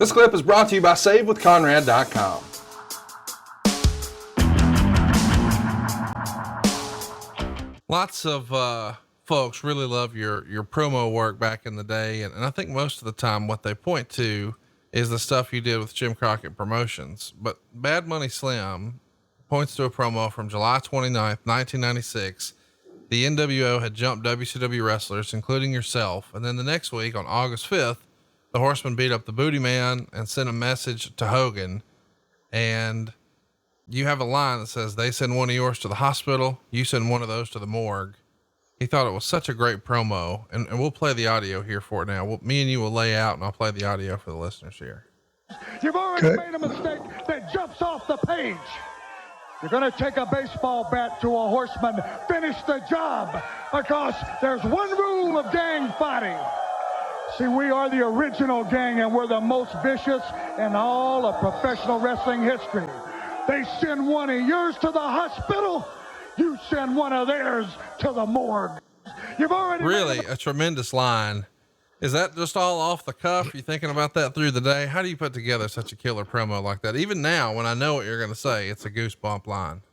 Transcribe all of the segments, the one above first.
This clip is brought to you by SaveWithConrad.com. Lots of folks really love your promo work back in the day, and I think most of the time what they point to is the stuff you did with Jim Crockett Promotions. But Bad Money Slim points to a promo from July 29th, 1996. The NWO had jumped WCW wrestlers, including yourself, and then the next week on August 5th, the Horsemen beat up the Booty Man and sent a message to Hogan, and you have a line that says, they send one of yours to the hospital, you send one of those to the morgue. He thought it was such a great promo, and we'll play the audio here for it now. Me and you will lay out, and I'll play the audio for the listeners here. You've already made a mistake that jumps off the page. You're going to take a baseball bat to a horseman, finish the job, because there's one rule of gang fighting. See, we are the original gang, and we're the most vicious in all of professional wrestling history. They send one of yours to the hospital, you send one of theirs to the morgue. You've already really a tremendous line. Is that just all off the cuff? You thinking about that through the day? How do you put together such a killer promo like that? Even now, when I know what you're going to say, it's a goosebump line.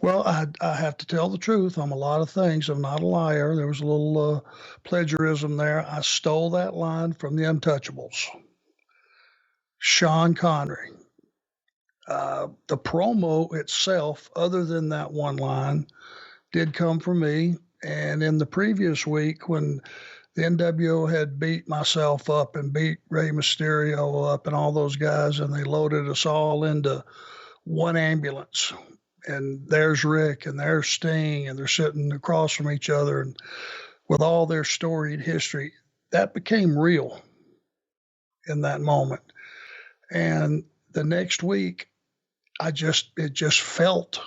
Well, I have to tell the truth. I'm a lot of things. I'm not a liar. There was a little plagiarism there. I stole that line from the Untouchables. Sean Connery. The promo itself, other than that one line, did come from me. And in the previous week, when the NWO had beat myself up and beat Rey Mysterio up and all those guys, and they loaded us all into one ambulance. And there's Rick and there's Sting, and they're sitting across from each other, and with all their storied history, that became real in that moment. And the next week, it just felt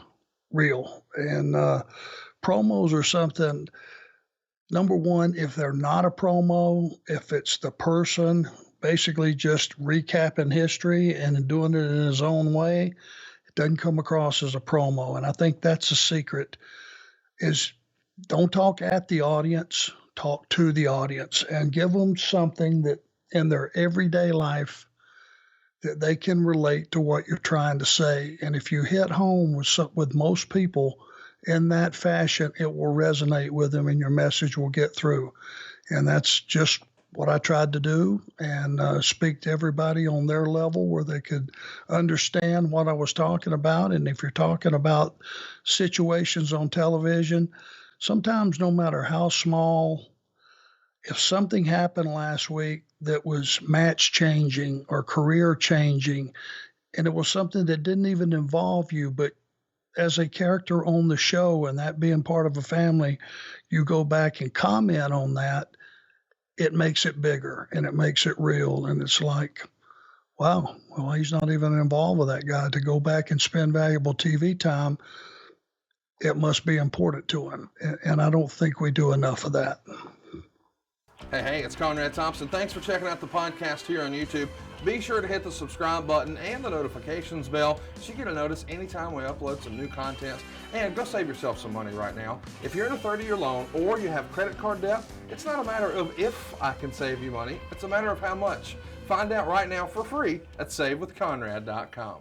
real. And promos are something, number one, if they're not a promo, if it's the person basically just recapping history and doing it in his own way, doesn't come across as a promo. And I think that's the secret, is don't talk at the audience, talk to the audience, and give them something that in their everyday life that they can relate to what you're trying to say. And if you hit home with most people in that fashion, it will resonate with them and your message will get through. And that's just what I tried to do, and speak to everybody on their level where they could understand what I was talking about. And if you're talking about situations on television, sometimes no matter how small, if something happened last week that was match changing or career changing, and it was something that didn't even involve you, but as a character on the show and that being part of a family, you go back and comment on that, it makes it bigger and it makes it real. And it's like, wow, well, he's not even involved with that guy. To go back and spend valuable TV time, it must be important to him. And I don't think we do enough of that. Hey, it's Conrad Thompson. Thanks for checking out the podcast here on YouTube. Be sure to hit the subscribe button and the notifications bell so you get a notice anytime we upload some new content. And go save yourself some money right now. If you're in a 30-year loan or you have credit card debt, it's not a matter of if I can save you money. It's a matter of how much. Find out right now for free at SaveWithConrad.com.